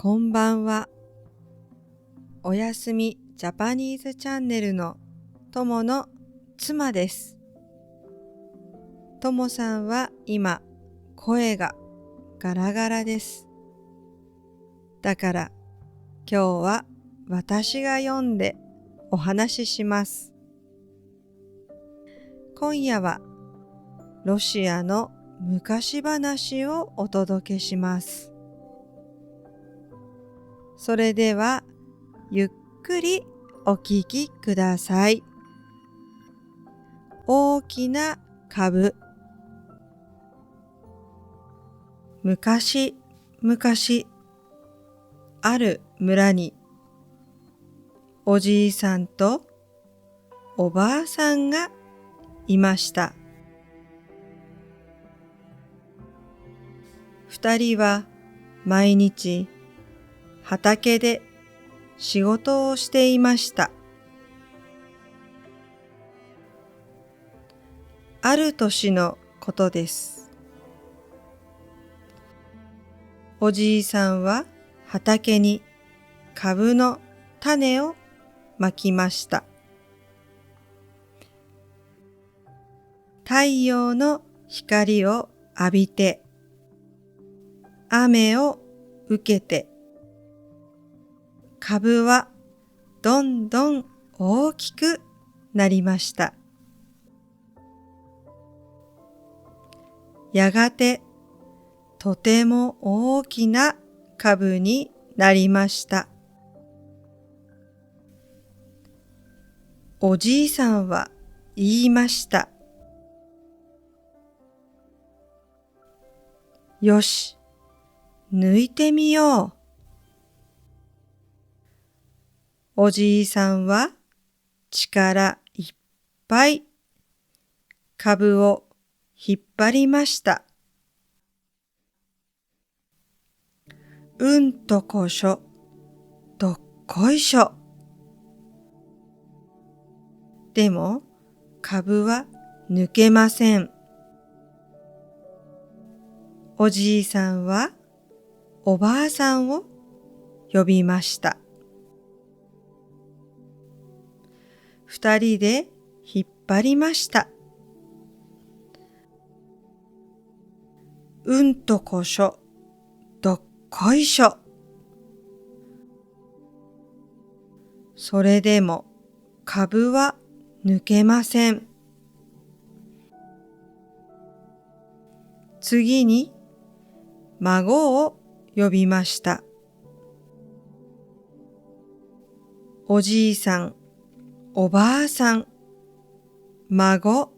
こんばんは。おやすみジャパニーズチャンネルのともの妻です。ともさんは今声がガラガラです。だから今日は私が読んでお話しします。今夜はロシアの昔話をお届けします。それではゆっくりお聞きください。大きな株。昔々ある村におじいさんとおばあさんがいました。二人は毎日畑で仕事をしていました。ある年のことです。おじいさんは畑に株の種をまきました。太陽の光を浴びて、雨を受けて、株はどんどん大きくなりました。やがてとても大きな株になりました。おじいさんは言いました。よし、抜いてみよう。おじいさんは力いっぱい株を引っ張りました。うんとこしょ、どっこいしょ。でも株は抜けません。おじいさんはおばあさんを呼びました。二人で引っ張りました。うんとこしょ、どっこいしょ。それでも株は抜けません。次に孫を呼びました。おじいさん、おばあさん、孫、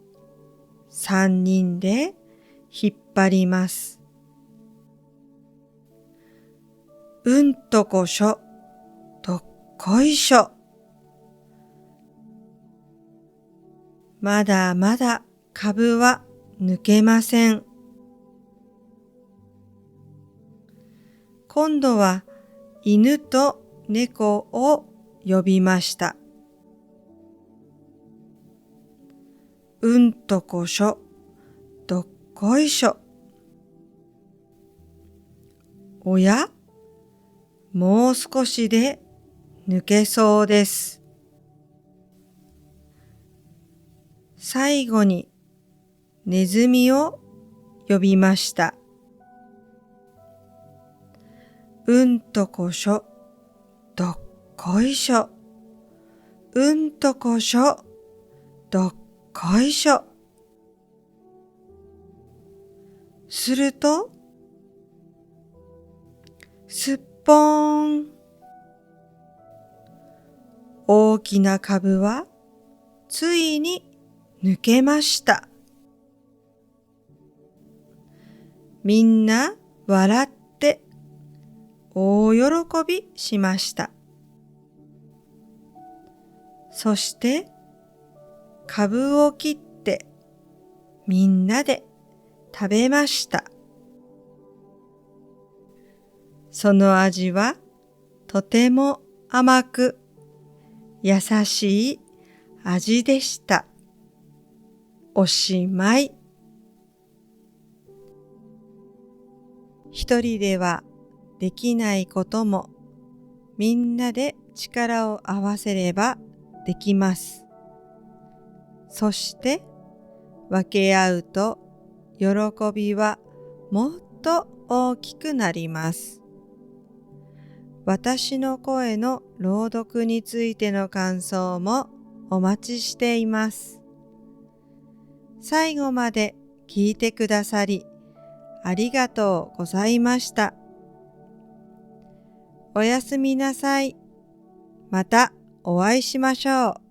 三人で引っ張ります。うんとこしょ、どっこいしょ。まだまだ株は抜けません。今度は犬と猫を呼びました。うんとこしょ、どっこいしょ。おや？もう少しで抜けそうです。最後にネズミを呼びました。うんとこしょ、どっこいしょ。うんとこしょ、どっこいしょ。すると、すっぽーん。大きな株はついに抜けました。みんな笑って大喜びしました。そして株を切ってみんなで食べました。その味はとても甘く優しい味でした。おしまい。一人ではできないこともみんなで力を合わせればできます。そして分け合うと喜びはもっと大きくなります。私の声の朗読についての感想もお待ちしています。最後まで聞いてくださりありがとうございました。おやすみなさい。またお会いしましょう。